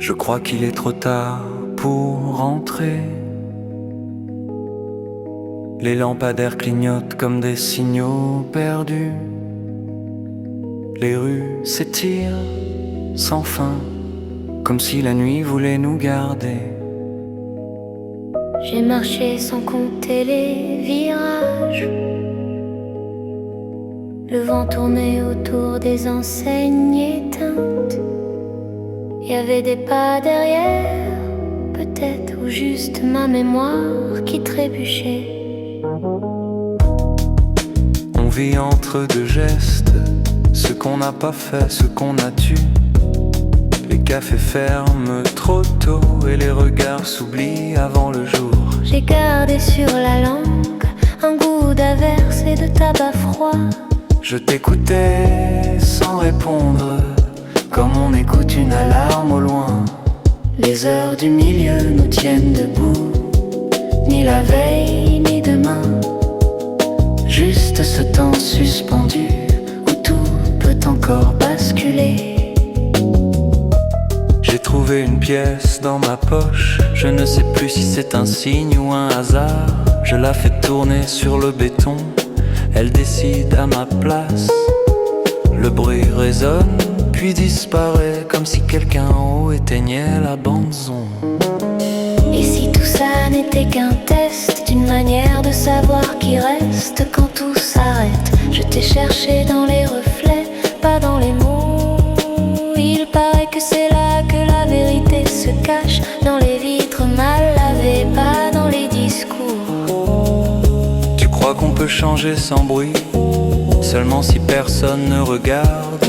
Je crois qu'il est trop tard pour rentrer. Les lampadaires clignotent comme des signaux perdus. Les rues s'étirent sans fin, comme si la nuit voulait nous garder. J'ai marché sans compter les virages. Le vent tournait autour des enseignes éteintes. Il y avait des pas derrière, peut-être, ou juste ma mémoire qui trébuchait. On vit entre deux gestes, ce qu'on n'a pas fait, ce qu'on a tué. Les cafés ferment trop tôt et les regards s'oublient avant le jour. J'ai gardé sur la langue un goût d'averse et de tabac froid. Je t'écoutais sans répondre, comme on écoute une alarme au loin. Les heures du milieu nous tiennent debout, ni la veille ni demain. Juste ce temps suspendu où tout peut encore basculer. J'ai trouvé une pièce dans ma poche, je ne sais plus si c'est un signe ou un hasard. Je la fais tourner sur le béton, elle décide à ma place. Le bruit résonne, puis disparaît, comme si quelqu'un en haut éteignait la bande-son. Et si tout ça n'était qu'un test, d'une manière de savoir qui reste quand tout s'arrête? Je t'ai cherché dans les reflets, pas dans les mots. Il paraît que c'est là que la vérité se cache, dans les vitres mal lavées, pas dans les discours. Tu crois qu'on peut changer sans bruit, seulement si personne ne regarde?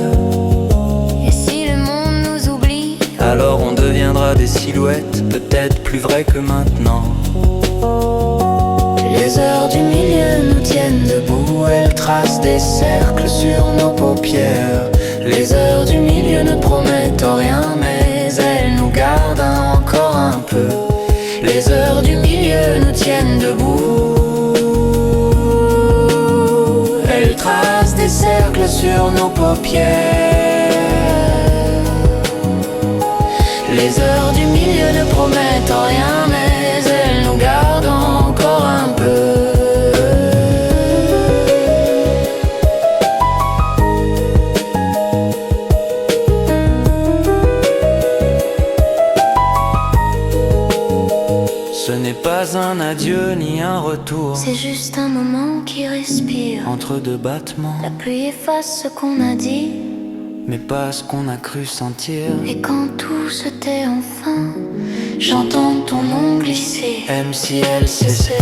Et si le monde nous oublie, alors on deviendra des silhouettes, peut-être plus vraies que maintenant. Les heures du milieu nous tiennent debout, elles tracent des cercles sur nos paupières. Les heures du milieu ne promettent rien, mais elles nous gardent encore un peu. Les heures du milieu nous tiennent debout, elles tracent des cercles sur nos paupières. Les heures du milieu ne promettent rien, mais elles nous gardent encore un peu. Ce n'est pas un adieu ni un retour, c'est juste un moment qui respire. entre deux battements, La pluie efface ce qu'on a dit, mais pas ce qu'on a cru sentir. et quand tout se tait enfin, j'entends ton nom glisser. MCLCC.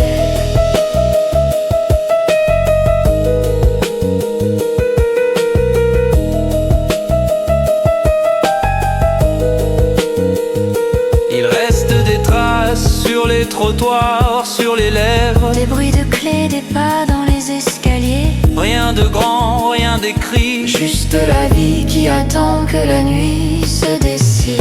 Il reste des traces sur les trottoirs, sur les lèvres. Des bruits de clés, des pas dans les escaliers. Rien de grand, rien d'écrit, Juste la vie qui attend que la nuit se décide.